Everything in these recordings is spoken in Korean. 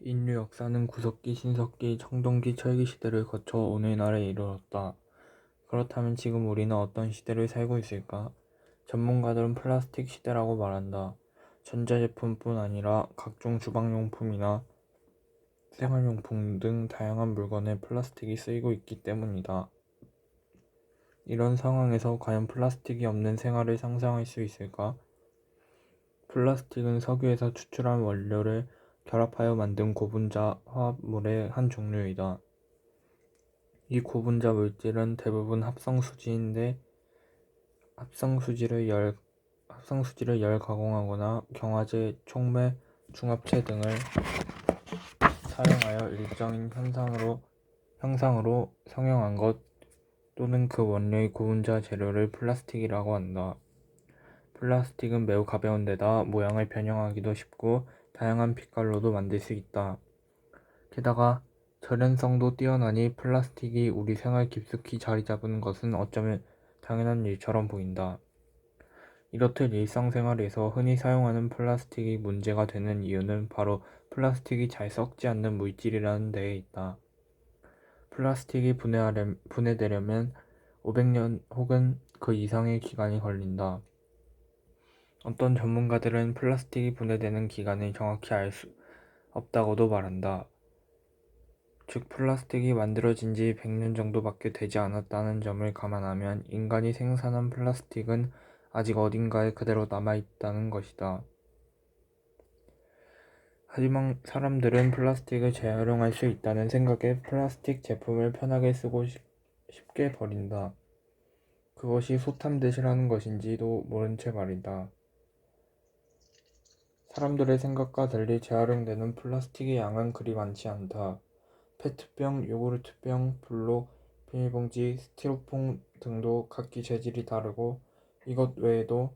인류 역사는 구석기, 신석기, 청동기, 철기 시대를 거쳐 오늘날에 이르렀다. 그렇다면 지금 우리는 어떤 시대를 살고 있을까? 전문가들은 플라스틱 시대라고 말한다. 전자제품뿐 아니라 각종 주방용품이나 생활용품 등 다양한 물건에 플라스틱이 쓰이고 있기 때문이다. 이런 상황에서 과연 플라스틱이 없는 생활을 상상할 수 있을까? 플라스틱은 석유에서 추출한 원료를 결합하여 만든 고분자 화합물의 한 종류이다. 이 고분자 물질은 대부분 합성수지인데 합성수지를 열 가공하거나 경화제, 촉매, 중합체 등을 사용하여 일정인 형상으로 성형한 것 또는 그 원료의 고분자 재료를 플라스틱이라고 한다. 플라스틱은 매우 가벼운 데다 모양을 변형하기도 쉽고 다양한 빛깔로도 만들 수 있다. 게다가 절연성도 뛰어나니 플라스틱이 우리 생활 깊숙이 자리 잡은 것은 어쩌면 당연한 일처럼 보인다. 이렇듯 일상생활에서 흔히 사용하는 플라스틱이 문제가 되는 이유는 바로 플라스틱이 잘 썩지 않는 물질이라는 데에 있다. 플라스틱이 분해되려면 500년 혹은 그 이상의 기간이 걸린다. 어떤 전문가들은 플라스틱이 분해되는 기간을 정확히 알 수 없다고도 말한다. 즉 플라스틱이 만들어진 지 100년 정도밖에 되지 않았다는 점을 감안하면 인간이 생산한 플라스틱은 아직 어딘가에 그대로 남아있다는 것이다. 하지만 사람들은 플라스틱을 재활용할 수 있다는 생각에 플라스틱 제품을 편하게 쓰고 쉽게 버린다. 그것이 소탐대실하는 것인지도 모른 채 말이다. 사람들의 생각과 달리 재활용되는 플라스틱의 양은 그리 많지 않다. 페트병, 요구르트병, 블록, 비닐봉지, 스티로폼 등도 각기 재질이 다르고 이것 외에도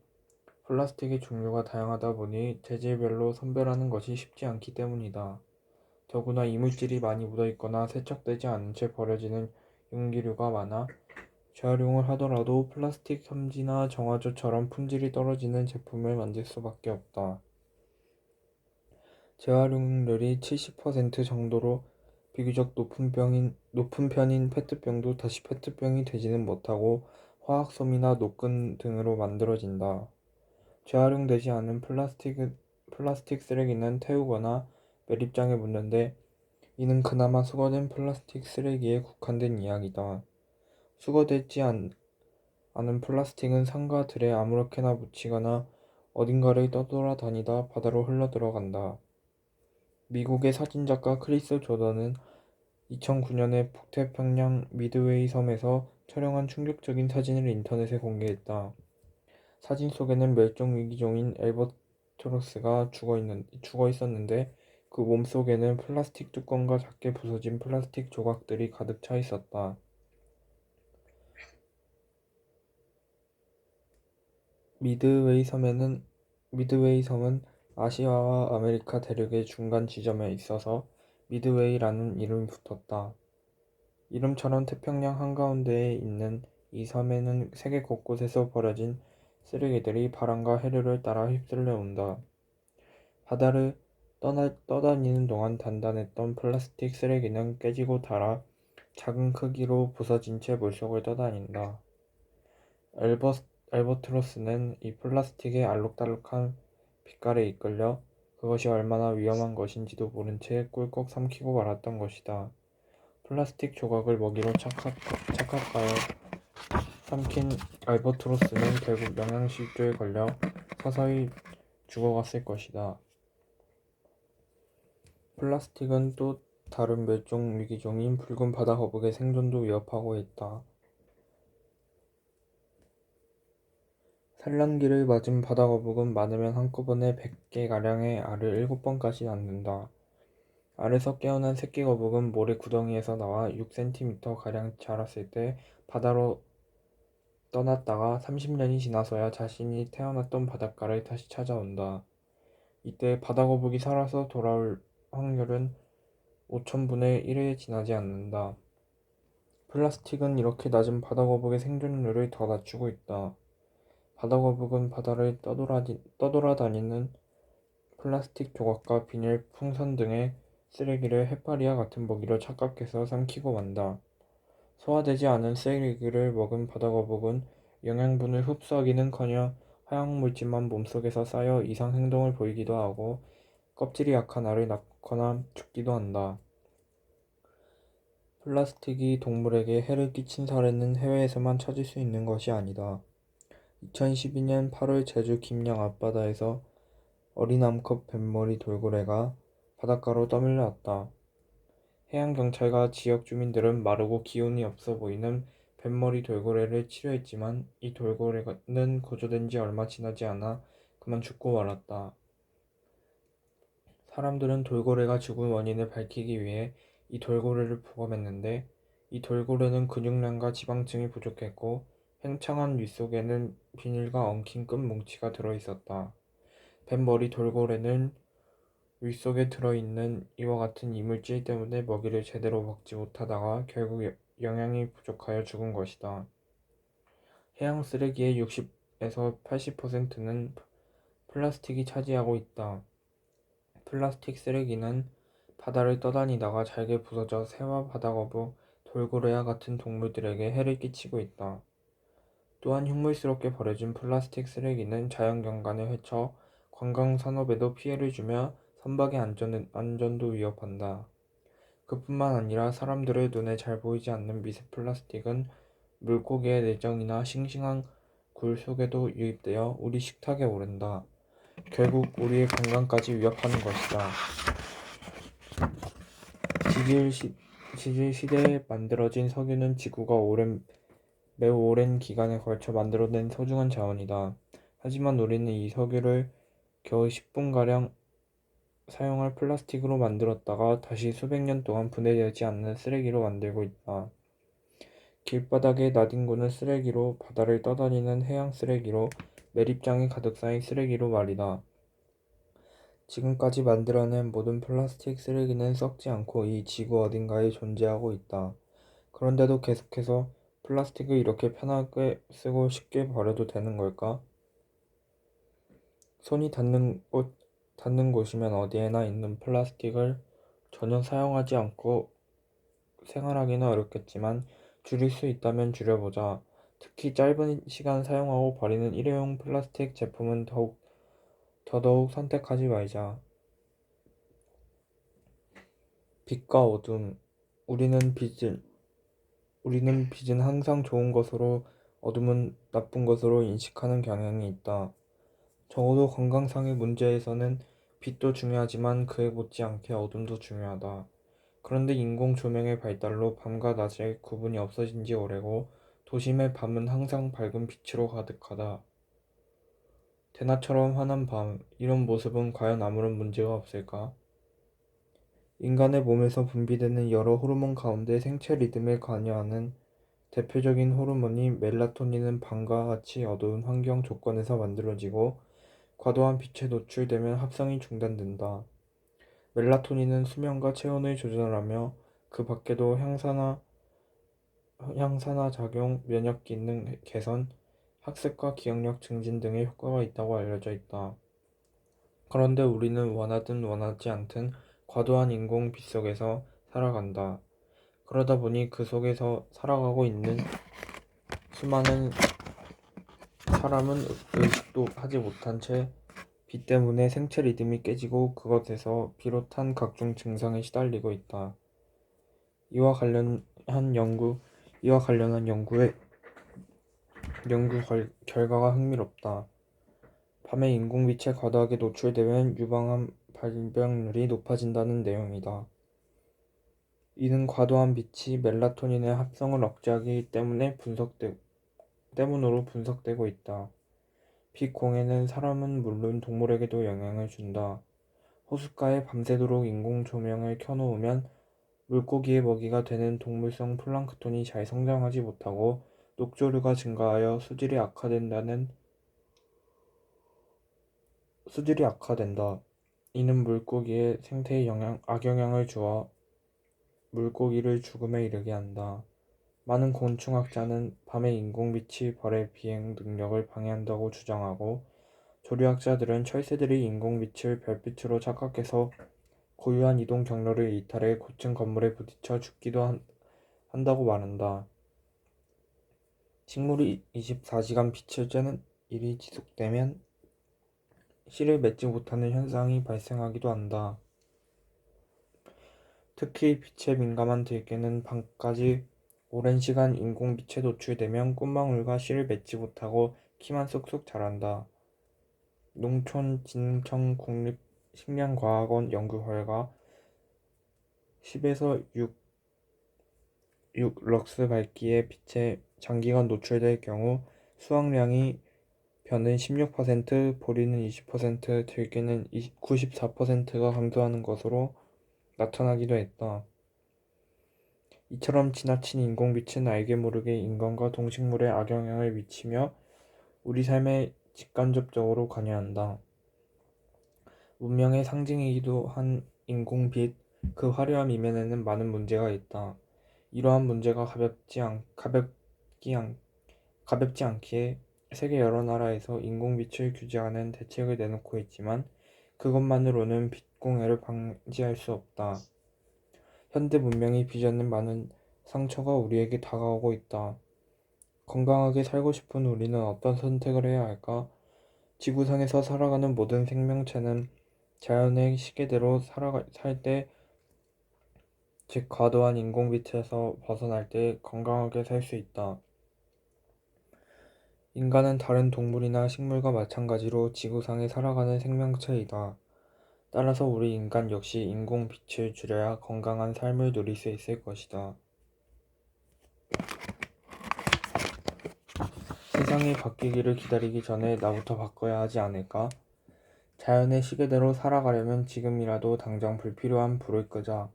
플라스틱의 종류가 다양하다 보니 재질별로 선별하는 것이 쉽지 않기 때문이다. 더구나 이물질이 많이 묻어있거나 세척되지 않은 채 버려지는 용기류가 많아 재활용을 하더라도 플라스틱 섬지나 정화조처럼 품질이 떨어지는 제품을 만들 수밖에 없다. 재활용률이 70% 정도로 비교적 높은 편인 페트병도 다시 페트병이 되지는 못하고 화학솜이나 노끈 등으로 만들어진다. 재활용되지 않은 플라스틱 쓰레기는 태우거나 매립장에 묻는데 이는 그나마 수거된 플라스틱 쓰레기에 국한된 이야기다. 수거되지 않은 플라스틱은 산과 들에 아무렇게나 묻히거나 어딘가를 떠돌아다니다 바다로 흘러들어간다. 미국의 사진작가 크리스 조던은 2009년에 북태평양 미드웨이 섬에서 촬영한 충격적인 사진을 인터넷에 공개했다. 사진 속에는 멸종위기종인 엘버트로스가 죽어 있었는데 그 몸속에는 플라스틱 뚜껑과 작게 부서진 플라스틱 조각들이 가득 차 있었다. 미드웨이 섬은 아시아와 아메리카 대륙의 중간 지점에 있어서 미드웨이라는 이름이 붙었다. 이름처럼 태평양 한가운데에 있는 이 섬에는 세계 곳곳에서 버려진 쓰레기들이 바람과 해류를 따라 휩쓸려 온다. 바다를 떠다니는 동안 단단했던 플라스틱 쓰레기는 깨지고 닳아 작은 크기로 부서진 채 물속을 떠다닌다. 엘버트로스는 이 플라스틱의 알록달록한 빛깔에 이끌려 그것이 얼마나 위험한 것인지도 모른 채 꿀꺽 삼키고 말았던 것이다. 플라스틱 조각을 먹이로 착각하여 삼킨 알버트로스는 결국 영양실조에 걸려 서서히 죽어갔을 것이다. 플라스틱은 또 다른 멸종위기종인 붉은 바다거북의 생존도 위협하고 있다. 산란기를 맞은 바다거북은 많으면 한꺼번에 100개가량의 알을 7번까지 낳는다. 알에서 깨어난 새끼 거북은 모래 구덩이에서 나와 6cm가량 자랐을 때 바다로 떠났다가 30년이 지나서야 자신이 태어났던 바닷가를 다시 찾아온다. 이때 바다거북이 살아서 돌아올 확률은 5000분의 1에 지나지 않는다. 플라스틱은 이렇게 낮은 바다거북의 생존율을 더 낮추고 있다. 바다거북은 바다를 떠돌아다니는 플라스틱 조각과 비닐, 풍선 등에 쓰레기를 해파리와 같은 먹이로 착각해서 삼키고 만다. 소화되지 않은 쓰레기를 먹은 바다거북은 영양분을 흡수하기는커녕 화학물질만 몸속에서 쌓여 이상 행동을 보이기도 하고 껍질이 약한 알을 낳거나 죽기도 한다. 플라스틱이 동물에게 해를 끼친 사례는 해외에서만 찾을 수 있는 것이 아니다. 2012년 8월 제주 김양 앞바다에서 어린 암컷 뱃머리 돌고래가 바닷가로 떠밀려왔다. 해양경찰과 지역 주민들은 마르고 기운이 없어 보이는 뱃머리 돌고래를 치료했지만 이 돌고래는 구조된 지 얼마 지나지 않아 그만 죽고 말았다. 사람들은 돌고래가 죽은 원인을 밝히기 위해 이 돌고래를 부검했는데 이 돌고래는 근육량과 지방층이 부족했고 팽창한 윗속에는 비닐과 엉킨 끈 뭉치가 들어있었다. 뱃머리 돌고래는 윗속에 들어있는 이와 같은 이물질 때문에 먹이를 제대로 먹지 못하다가 결국 영양이 부족하여 죽은 것이다. 해양 쓰레기의 60에서 80%는 플라스틱이 차지하고 있다. 플라스틱 쓰레기는 바다를 떠다니다가 잘게 부서져 새와 바다거북, 돌고래와 같은 동물들에게 해를 끼치고 있다. 또한 흉물스럽게 버려진 플라스틱 쓰레기는 자연경관을 해쳐 관광산업에도 피해를 주며 선박의 안전도 위협한다. 그뿐만 아니라 사람들의 눈에 잘 보이지 않는 미세 플라스틱은 물고기의 내장이나 싱싱한 굴 속에도 유입되어 우리 식탁에 오른다. 결국 우리의 건강까지 위협하는 것이다. 지질 시대에 만들어진 석유는 지구가 매우 오랜 기간에 걸쳐 만들어낸 소중한 자원이다. 하지만 우리는 이 석유를 겨우 10분가량 사용할 플라스틱으로 만들었다가 다시 수백 년 동안 분해되지 않는 쓰레기로 만들고 있다. 길바닥에 나뒹구는 쓰레기로, 바다를 떠다니는 해양 쓰레기로, 매립장에 가득 쌓인 쓰레기로 말이다. 지금까지 만들어낸 모든 플라스틱 쓰레기는 썩지 않고 이 지구 어딘가에 존재하고 있다. 그런데도 계속해서 플라스틱을 이렇게 편하게 쓰고 쉽게 버려도 되는 걸까? 손이 닿는 곳이면 어디에나 있는 플라스틱을 전혀 사용하지 않고 생활하기는 어렵겠지만 줄일 수 있다면 줄여보자. 특히 짧은 시간 사용하고 버리는 일회용 플라스틱 제품은 더더욱 선택하지 말자. 빛과 어둠. 우리는 빛은 항상 좋은 것으로, 어둠은 나쁜 것으로 인식하는 경향이 있다. 적어도 건강상의 문제에서는 빛도 중요하지만 그에 못지않게 어둠도 중요하다. 그런데 인공 조명의 발달로 밤과 낮의 구분이 없어진 지 오래고 도심의 밤은 항상 밝은 빛으로 가득하다. 대낮처럼 환한 밤, 이런 모습은 과연 아무런 문제가 없을까? 인간의 몸에서 분비되는 여러 호르몬 가운데 생체 리듬에 관여하는 대표적인 호르몬이 멜라토닌은 밤과 같이 어두운 환경 조건에서 만들어지고 과도한 빛에 노출되면 합성이 중단된다. 멜라토닌은 수면과 체온을 조절하며 그 밖에도 항산화 작용, 면역 기능 개선, 학습과 기억력 증진 등의 효과가 있다고 알려져 있다. 그런데 우리는 원하든 원하지 않든 과도한 인공 빛 속에서 살아간다. 그러다 보니 그 속에서 살아가고 있는 수많은 사람은 의식도 하지 못한 채 빛 때문에 생체 리듬이 깨지고 그것에서 비롯한 각종 증상에 시달리고 있다. 이와 관련한 연구의 결과가 흥미롭다. 밤에 인공빛에 과다하게 노출되면 유방암 발병률이 높아진다는 내용이다. 이는 과도한 빛이 멜라토닌의 합성을 억제하기 때문으로 분석되고 있다. 빛 공해는 사람은 물론 동물에게도 영향을 준다. 호숫가에 밤새도록 인공 조명을 켜놓으면 물고기의 먹이가 되는 동물성 플랑크톤이 잘 성장하지 못하고 녹조류가 증가하여 수질이 악화된다. 이는 물고기의 생태에 악영향을 주어 물고기를 죽음에 이르게 한다. 많은 곤충학자는 밤의 인공빛이 벌의 비행 능력을 방해한다고 주장하고 조류학자들은 철새들이 인공빛을 별빛으로 착각해서 고유한 이동 경로를 이탈해 고층 건물에 부딪혀 죽기도 한다고 말한다. 식물이 24시간 빛을 쬐는 일이 지속되면 씨를 맺지 못하는 현상이 발생하기도 한다. 특히 빛에 민감한 들개는 밤까지 오랜 시간 인공빛에 노출되면 꽃망울과 씨를 맺지 못하고 키만 쑥쑥 자란다. 농촌진흥청 국립식량과학원 연구 결과 10에서 6 럭스 밝기의 빛에 장기간 노출될 경우 수확량이 벼는 16%, 보리는 20%, 들깨는 94%가 감소하는 것으로 나타나기도 했다. 이처럼 지나친 인공빛은 알게 모르게 인간과 동식물에 악영향을 미치며 우리 삶에 직간접적으로 관여한다. 문명의 상징이기도 한 인공빛, 그 화려한 이면에는 많은 문제가 있다. 이러한 문제가 가볍지 않기에 세계 여러 나라에서 인공빛을 규제하는 대책을 내놓고 있지만 그것만으로는 빛공해를 방지할 수 없다. 현대 문명이 빚어낸 많은 상처가 우리에게 다가오고 있다. 건강하게 살고 싶은 우리는 어떤 선택을 해야 할까? 지구상에서 살아가는 모든 생명체는 자연의 시계대로 살 때, 즉 과도한 인공빛에서 벗어날 때 건강하게 살 수 있다. 인간은 다른 동물이나 식물과 마찬가지로 지구상에 살아가는 생명체이다. 따라서 우리 인간 역시 인공빛을 줄여야 건강한 삶을 누릴 수 있을 것이다. 세상이 바뀌기를 기다리기 전에 나부터 바꿔야 하지 않을까? 자연의 시계대로 살아가려면 지금이라도 당장 불필요한 불을 끄자.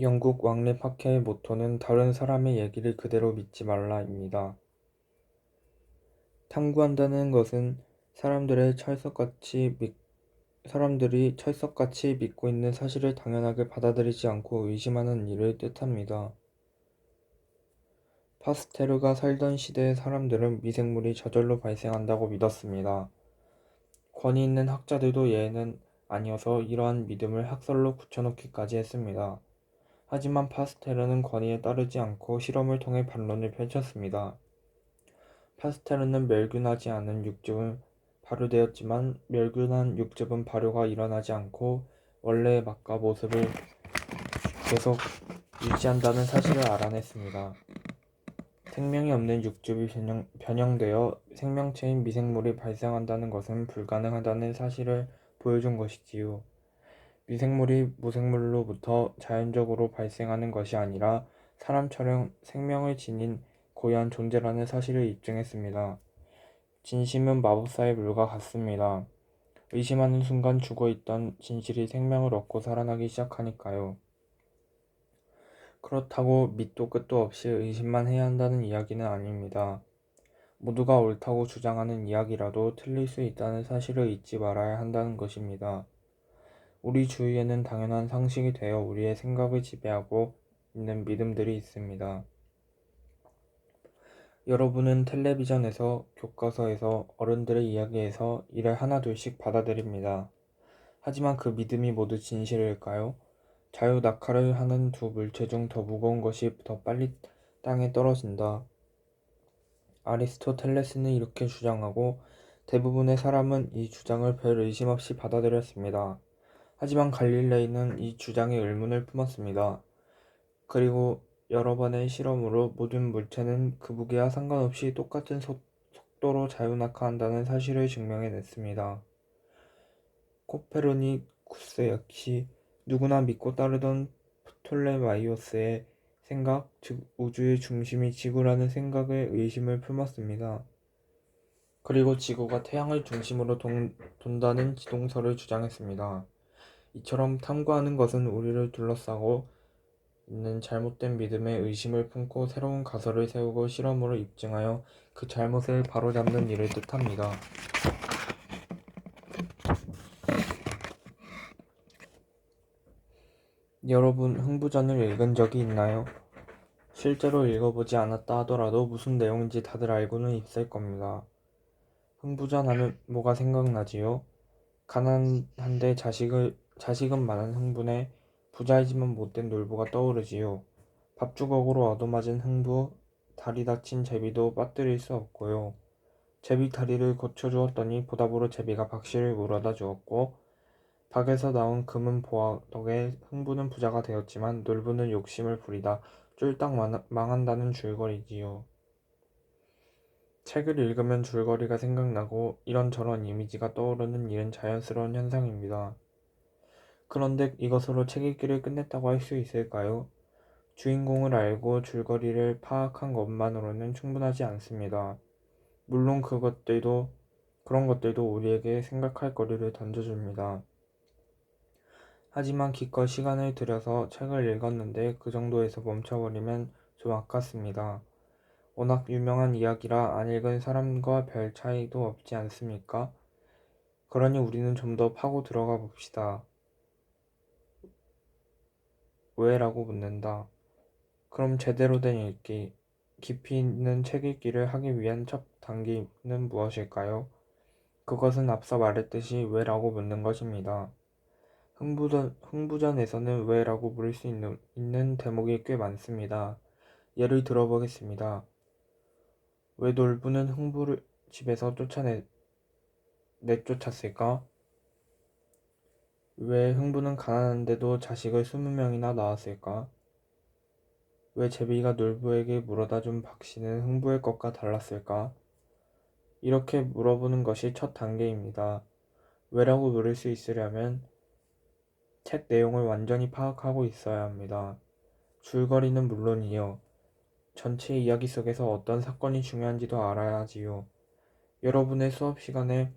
영국 왕립 학회의 모토는 다른 사람의 얘기를 그대로 믿지 말라입니다. 탐구한다는 것은 사람들이 철석같이 믿고 있는 사실을 당연하게 받아들이지 않고 의심하는 일을 뜻합니다. 파스테르가 살던 시대의 사람들은 미생물이 저절로 발생한다고 믿었습니다. 권위 있는 학자들도 예외는 아니어서 이러한 믿음을 학설로 굳혀놓기까지 했습니다. 하지만 파스테르는 권위에 따르지 않고 실험을 통해 반론을 펼쳤습니다. 파스테르는 멸균하지 않은 육즙은 발효되었지만 멸균한 육즙은 발효가 일어나지 않고 원래의 맛과 모습을 계속 유지한다는 사실을 알아냈습니다. 생명이 없는 육즙이 변형되어 생명체인 미생물이 발생한다는 것은 불가능하다는 사실을 보여준 것이지요. 미생물이 무생물로부터 자연적으로 발생하는 것이 아니라 사람처럼 생명을 지닌 고유한 존재라는 사실을 입증했습니다. 진심은 마법사의 물과 같습니다. 의심하는 순간 죽어있던 진실이 생명을 얻고 살아나기 시작하니까요. 그렇다고 밑도 끝도 없이 의심만 해야 한다는 이야기는 아닙니다. 모두가 옳다고 주장하는 이야기라도 틀릴 수 있다는 사실을 잊지 말아야 한다는 것입니다. 우리 주위에는 당연한 상식이 되어 우리의 생각을 지배하고 있는 믿음들이 있습니다. 여러분은 텔레비전에서, 교과서에서, 어른들의 이야기에서 이를 하나둘씩 받아들입니다. 하지만 그 믿음이 모두 진실일까요? 자유 낙하를 하는 두 물체 중 더 무거운 것이 더 빨리 땅에 떨어진다. 아리스토텔레스는 이렇게 주장하고 대부분의 사람은 이 주장을 별 의심 없이 받아들였습니다. 하지만 갈릴레이는 이 주장에 의문을 품었습니다. 그리고 여러 번의 실험으로 모든 물체는 그 무게와 상관없이 똑같은 속도로 자유낙하한다는 사실을 증명해냈습니다. 코페르니쿠스 역시 누구나 믿고 따르던 프톨레마이오스의 생각, 즉 우주의 중심이 지구라는 생각에 의심을 품었습니다. 그리고 지구가 태양을 중심으로 돈다는 지동설을 주장했습니다. 이처럼 탐구하는 것은 우리를 둘러싸고 있는 잘못된 믿음에 의심을 품고 새로운 가설을 세우고 실험으로 입증하여 그 잘못을 바로잡는 일을 뜻합니다. 여러분 흥부전을 읽은 적이 있나요? 실제로 읽어보지 않았다 하더라도 무슨 내용인지 다들 알고는 있을 겁니다. 흥부전 하면 뭐가 생각나지요? 가난한데 자식은 많은 흥부네 부자이지만 못된 놀부가 떠오르지요. 밥주걱으로 얻어맞은 흥부, 다리 다친 제비도 빠뜨릴 수 없고요. 제비 다리를 고쳐주었더니 보답으로 제비가 박씨를 물어다 주었고 박에서 나온 금은 보화 덕에 흥부는 부자가 되었지만 놀부는 욕심을 부리다 쫄딱 망한다는 줄거리지요. 책을 읽으면 줄거리가 생각나고 이런저런 이미지가 떠오르는 일은 자연스러운 현상입니다. 그런데 이것으로 책 읽기를 끝냈다고 할 수 있을까요? 주인공을 알고 줄거리를 파악한 것만으로는 충분하지 않습니다. 물론 그런 것들도 우리에게 생각할 거리를 던져줍니다. 하지만 기껏 시간을 들여서 책을 읽었는데 그 정도에서 멈춰버리면 좀 아깝습니다. 워낙 유명한 이야기라 안 읽은 사람과 별 차이도 없지 않습니까? 그러니 우리는 좀 더 파고 들어가 봅시다. 왜? 라고 묻는다. 그럼 제대로 된 읽기, 깊이 있는 책 읽기를 하기 위한 첫 단계는 무엇일까요? 그것은 앞서 말했듯이 왜? 라고 묻는 것입니다. 흥부전에서는 왜? 라고 물을 수 있는 대목이 꽤 많습니다. 예를 들어보겠습니다. 왜 놀부는 흥부를 집에서 내쫓았을까? 왜 흥부는 가난한데도 자식을 20명이나 낳았을까? 왜 제비가 놀부에게 물어다 준 박씨는 흥부의 것과 달랐을까? 이렇게 물어보는 것이 첫 단계입니다. 왜라고 물을 수 있으려면 책 내용을 완전히 파악하고 있어야 합니다. 줄거리는 물론이요. 전체 이야기 속에서 어떤 사건이 중요한지도 알아야 하지요. 여러분은 수업 시간에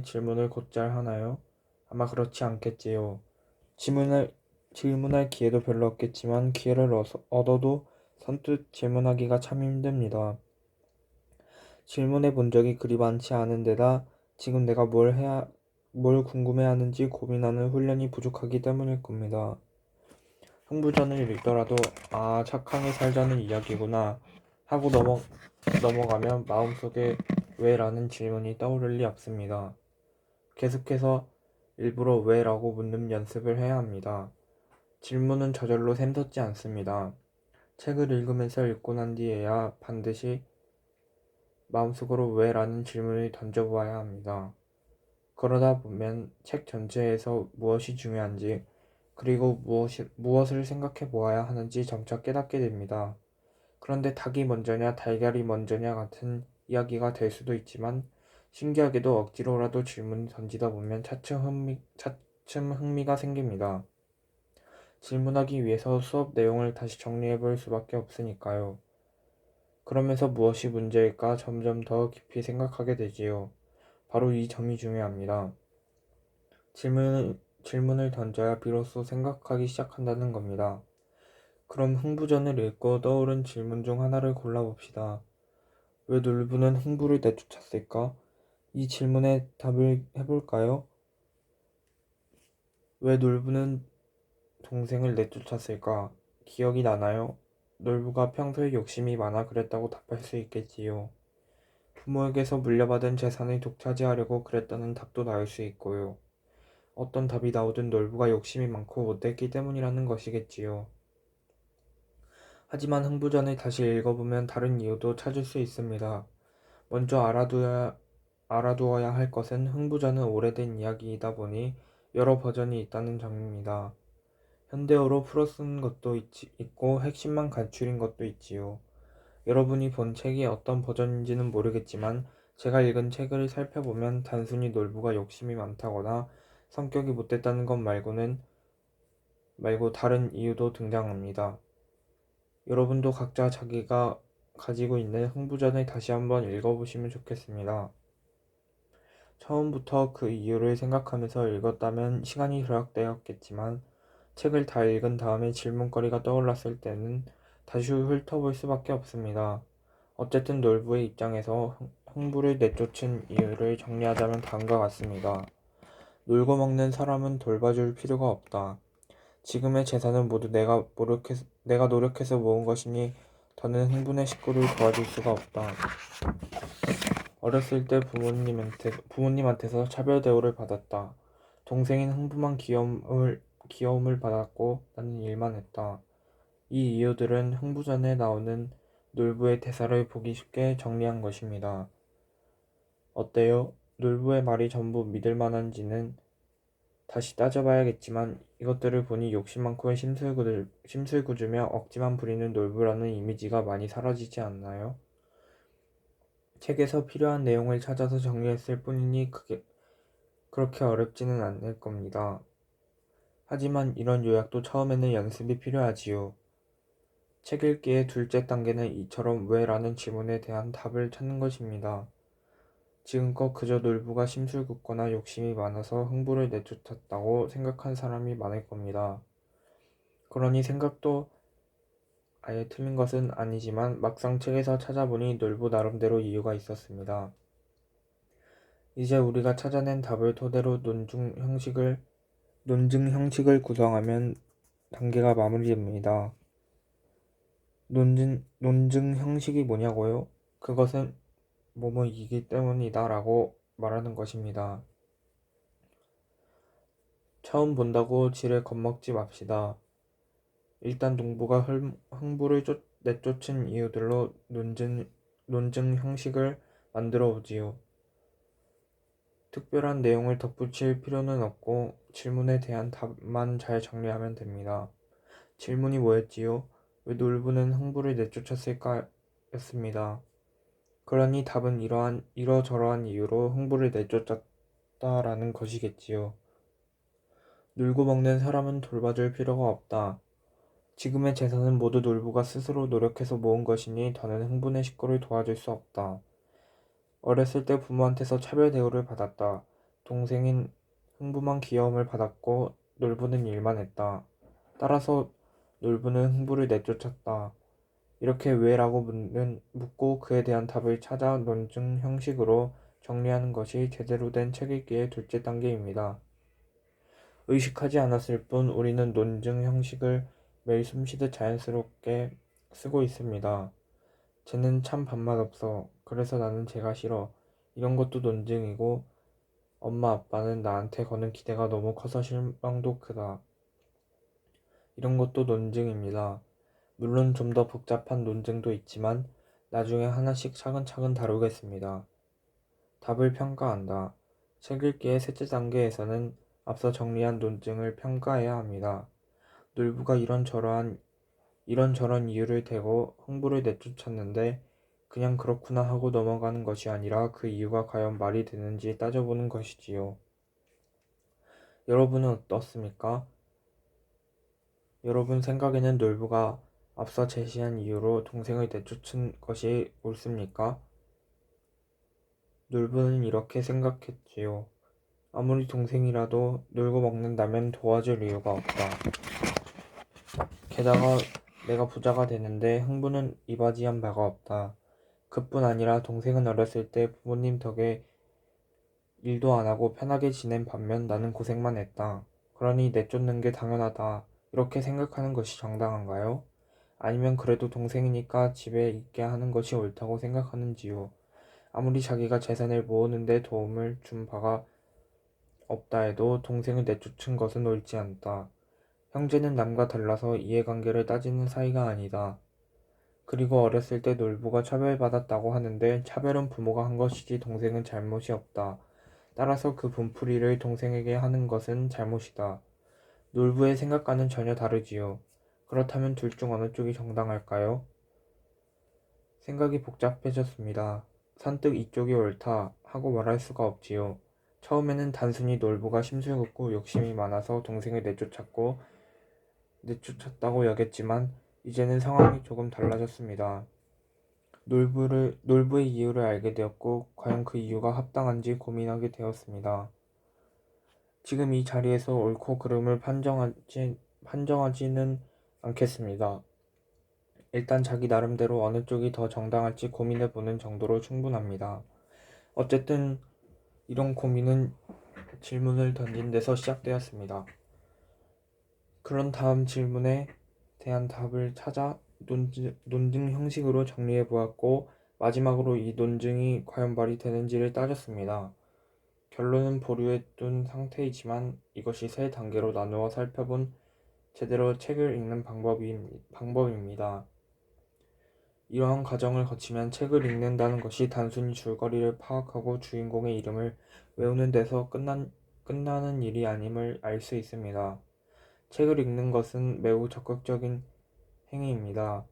질문을 곧잘 하나요? 아마 그렇지 않겠지요. 질문할 기회도 별로 없겠지만 기회를 얻어도 선뜻 질문하기가 참 힘듭니다. 질문해 본 적이 그리 많지 않은 데다 지금 내가 뭘 궁금해하는지 고민하는 훈련이 부족하기 때문일 겁니다. 흥부전을 읽더라도 아, 착하게 살자는 이야기구나 하고 넘어가면 마음속에 왜? 라는 질문이 떠오를 리 없습니다. 계속해서 일부러 왜? 라고 묻는 연습을 해야 합니다. 질문은 저절로 샘솟지 않습니다. 책을 읽으면서 읽고 난 뒤에야 반드시 마음속으로 왜? 라는 질문을 던져보아야 합니다. 그러다 보면 책 전체에서 무엇이 중요한지 그리고 무엇을 생각해 보아야 하는지 점차 깨닫게 됩니다. 그런데 닭이 먼저냐 달걀이 먼저냐 같은 이야기가 될 수도 있지만 신기하게도 억지로라도 질문을 던지다 보면 차츰 흥미가 생깁니다. 질문하기 위해서 수업 내용을 다시 정리해 볼 수밖에 없으니까요. 그러면서 무엇이 문제일까 점점 더 깊이 생각하게 되지요. 바로 이 점이 중요합니다. 질문을 던져야 비로소 생각하기 시작한다는 겁니다. 그럼 흥부전을 읽고 떠오른 질문 중 하나를 골라봅시다. 왜 놀부는 흥부를 내쫓았을까? 이 질문에 답을 해볼까요? 왜 놀부는 동생을 내쫓았을까? 기억이 나나요? 놀부가 평소에 욕심이 많아 그랬다고 답할 수 있겠지요. 부모에게서 물려받은 재산을 독차지하려고 그랬다는 답도 나올 수 있고요. 어떤 답이 나오든 놀부가 욕심이 많고 못됐기 때문이라는 것이겠지요. 하지만 흥부전을 다시 읽어보면 다른 이유도 찾을 수 있습니다. 먼저 알아두어야 할 것은 흥부전은 오래된 이야기이다 보니 여러 버전이 있다는 점입니다. 현대어로 풀어쓴 것도 있고 핵심만 간추린 것도 있지요. 여러분이 본 책이 어떤 버전인지는 모르겠지만 제가 읽은 책을 살펴보면 단순히 놀부가 욕심이 많다거나 성격이 못됐다는 것 말고 다른 이유도 등장합니다. 여러분도 각자 자기가 가지고 있는 흥부전을 다시 한번 읽어보시면 좋겠습니다. 처음부터 그 이유를 생각하면서 읽었다면 시간이 절약되었겠지만 책을 다 읽은 다음에 질문거리가 떠올랐을 때는 다시 훑어볼 수밖에 없습니다. 어쨌든 놀부의 입장에서 흥부를 내쫓은 이유를 정리하자면 다음과 같습니다. 놀고 먹는 사람은 돌봐줄 필요가 없다. 지금의 재산은 모두 내가 노력해서 모은 것이니 더는 흥분의 식구를 도와줄 수가 없다. 어렸을 때 부모님한테서 차별 대우를 받았다. 동생인 흥부만 귀여움을 받았고 나는 일만 했다. 이 이유들은 흥부전에 나오는 놀부의 대사를 보기 쉽게 정리한 것입니다. 어때요? 놀부의 말이 전부 믿을 만한지는 다시 따져봐야겠지만 이것들을 보니 욕심 많고 심술구주며 억지만 부리는 놀부라는 이미지가 많이 사라지지 않나요? 책에서 필요한 내용을 찾아서 정리했을 뿐이니 그렇게 어렵지는 않을 겁니다. 하지만 이런 요약도 처음에는 연습이 필요하지요. 책 읽기의 둘째 단계는 이처럼 왜? 라는 질문에 대한 답을 찾는 것입니다. 지금껏 그저 놀부가 심술궂거나 욕심이 많아서 흥부를 내쫓았다고 생각한 사람이 많을 겁니다. 그러니 생각도 아예 틀린 것은 아니지만 막상 책에서 찾아보니 놀부 나름대로 이유가 있었습니다. 이제 우리가 찾아낸 답을 토대로 논증 형식을 구성하면 단계가 마무리됩니다. 논증 형식이 뭐냐고요? 그것은 뭐뭐이기 때문이다 라고 말하는 것입니다. 처음 본다고 지레 겁먹지 맙시다. 일단 농부가 흥부를 내쫓은 이유들로 논증 형식을 만들어 보지요. 특별한 내용을 덧붙일 필요는 없고 질문에 대한 답만 잘 정리하면 됩니다. 질문이 뭐였지요? 왜 놀부는 흥부를 내쫓았을까? 였습니다. 그러니 답은 이러저러한 이유로 흥부를 내쫓았다라는 것이겠지요. 놀고 먹는 사람은 돌봐줄 필요가 없다. 지금의 재산은 모두 놀부가 스스로 노력해서 모은 것이니 더는 흥분의 식구를 도와줄 수 없다. 어렸을 때 부모한테서 차별 대우를 받았다. 동생인 흥부만 귀여움을 받았고 놀부는 일만 했다. 따라서 놀부는 흥부를 내쫓았다. 이렇게 왜라고 묻고 그에 대한 답을 찾아 논증 형식으로 정리하는 것이 제대로 된 책 읽기의 둘째 단계입니다. 의식하지 않았을 뿐 우리는 논증 형식을 매일 숨쉬듯 자연스럽게 쓰고 있습니다. 쟤는 참 밥맛 없어. 그래서 나는 쟤가 싫어. 이런 것도 논증이고 엄마 아빠는 나한테 거는 기대가 너무 커서 실망도 크다. 이런 것도 논증입니다. 물론 좀 더 복잡한 논증도 있지만 나중에 하나씩 차근차근 다루겠습니다. 답을 평가한다. 책 읽기의 셋째 단계에서는 앞서 정리한 논증을 평가해야 합니다. 놀부가 이런저런 이유를 대고 흥부를 내쫓았는데 그냥 그렇구나 하고 넘어가는 것이 아니라 그 이유가 과연 말이 되는지 따져보는 것이지요. 여러분은 어떻습니까? 여러분 생각에는 놀부가 앞서 제시한 이유로 동생을 내쫓은 것이 옳습니까? 놀부는 이렇게 생각했지요. 아무리 동생이라도 놀고 먹는다면 도와줄 이유가 없다. 게다가 내가 부자가 되는데 흥부는 이바지한 바가 없다. 그뿐 아니라 동생은 어렸을 때 부모님 덕에 일도 안 하고 편하게 지낸 반면 나는 고생만 했다. 그러니 내쫓는 게 당연하다. 이렇게 생각하는 것이 정당한가요? 아니면 그래도 동생이니까 집에 있게 하는 것이 옳다고 생각하는지요? 아무리 자기가 재산을 모으는 데 도움을 준 바가 없다 해도 동생을 내쫓은 것은 옳지 않다. 형제는 남과 달라서 이해관계를 따지는 사이가 아니다. 그리고 어렸을 때 놀부가 차별받았다고 하는데 차별은 부모가 한 것이지 동생은 잘못이 없다. 따라서 그 분풀이를 동생에게 하는 것은 잘못이다. 놀부의 생각과는 전혀 다르지요. 그렇다면 둘 중 어느 쪽이 정당할까요? 생각이 복잡해졌습니다. 선뜻 이쪽이 옳다 하고 말할 수가 없지요. 처음에는 단순히 놀부가 심술궂고 욕심이 많아서 동생을 내쫓았다고 여겼지만 이제는 상황이 조금 달라졌습니다. 놀부의 이유를 알게 되었고 과연 그 이유가 합당한지 고민하게 되었습니다. 지금 이 자리에서 옳고 그름을 판정하지는 않겠습니다. 일단 자기 나름대로 어느 쪽이 더 정당할지 고민해보는 정도로 충분합니다. 어쨌든 이런 고민은 질문을 던진 데서 시작되었습니다. 그런 다음 질문에 대한 답을 찾아 논증 형식으로 정리해 보았고 마지막으로 이 논증이 과연 말이 되는지를 따졌습니다. 결론은 보류해 둔 상태이지만 이것이 세 단계로 나누어 살펴본 제대로 책을 읽는 방법입니다. 이러한 과정을 거치면 책을 읽는다는 것이 단순히 줄거리를 파악하고 주인공의 이름을 외우는 데서 끝나는 일이 아님을 알 수 있습니다. 책을 읽는 것은 매우 적극적인 행위입니다.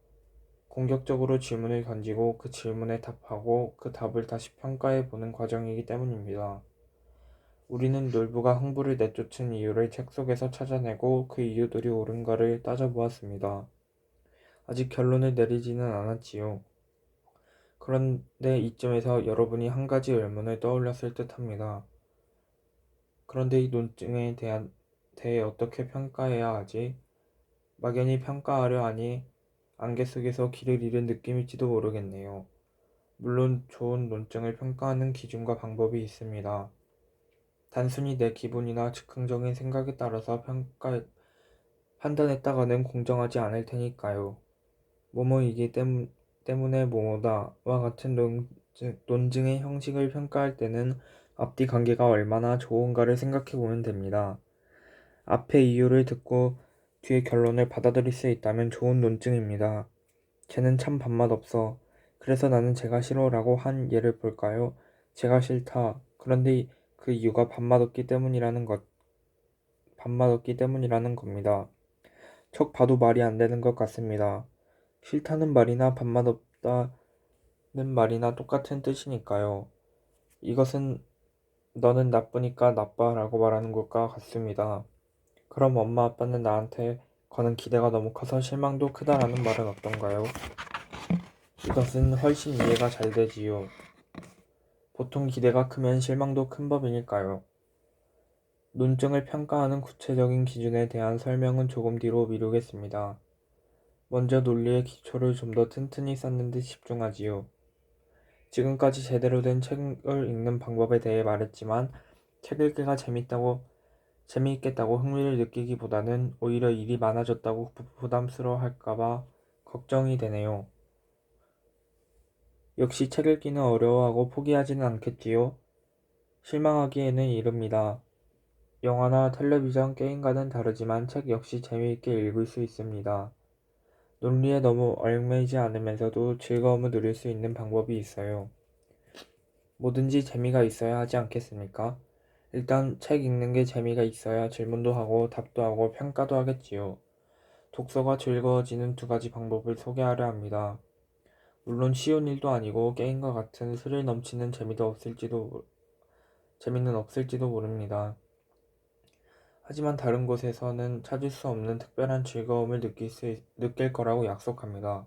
공격적으로 질문을 던지고 그 질문에 답하고 그 답을 다시 평가해 보는 과정이기 때문입니다. 우리는 놀부가 흥부를 내쫓은 이유를 책 속에서 찾아내고 그 이유들이 옳은가를 따져보았습니다. 아직 결론을 내리지는 않았지요. 그런데 이쯤에서 여러분이 한 가지 의문을 떠올렸을 듯합니다. 그런데 이 논증에 대해 어떻게 평가해야 하지? 막연히 평가하려 하니 안개 속에서 길을 잃은 느낌일지도 모르겠네요. 물론 좋은 논증을 평가하는 기준과 방법이 있습니다. 단순히 내 기분이나 즉흥적인 생각에 따라서 판단했다가는 공정하지 않을 테니까요. 뭐뭐이기 때문에 뭐뭐다와 같은 논증의 형식을 평가할 때는 앞뒤 관계가 얼마나 좋은가를 생각해 보면 됩니다. 앞에 이유를 듣고 뒤에 결론을 받아들일 수 있다면 좋은 논증입니다. 쟤는 참 밥맛 없어. 그래서 나는 쟤가 싫어라고 한 예를 볼까요? 쟤가 싫다. 그런데 그 이유가 밥맛 없기 때문이라는 겁니다. 척 봐도 말이 안 되는 것 같습니다. 싫다는 말이나 밥맛 없다는 말이나 똑같은 뜻이니까요. 이것은 너는 나쁘니까 나빠라고 말하는 것과 같습니다. 그럼 엄마 아빠는 나한테 거는 기대가 너무 커서 실망도 크다라는 말은 어떤가요? 이것은 훨씬 이해가 잘 되지요. 보통 기대가 크면 실망도 큰 법이니까요. 논증을 평가하는 구체적인 기준에 대한 설명은 조금 뒤로 미루겠습니다. 먼저 논리의 기초를 좀 더 튼튼히 쌓는 데 집중하지요. 지금까지 제대로 된 책을 읽는 방법에 대해 말했지만 책 읽기가 재미있겠다고 흥미를 느끼기보다는 오히려 일이 많아졌다고 부담스러워 할까봐 걱정이 되네요. 역시 책 읽기는 어려워하고 포기하지는 않겠지요. 실망하기에는 이릅니다. 영화나 텔레비전, 게임과는 다르지만 책 역시 재미있게 읽을 수 있습니다. 논리에 너무 얽매이지 않으면서도 즐거움을 누릴 수 있는 방법이 있어요. 뭐든지 재미가 있어야 하지 않겠습니까? 일단 책 읽는 게 재미가 있어야 질문도 하고 답도 하고 평가도 하겠지요. 독서가 즐거워지는 두 가지 방법을 소개하려 합니다. 물론 쉬운 일도 아니고 게임과 같은 스릴 넘치는 재미는 없을지도 모릅니다. 하지만 다른 곳에서는 찾을 수 없는 특별한 즐거움을 느낄 거라고 약속합니다.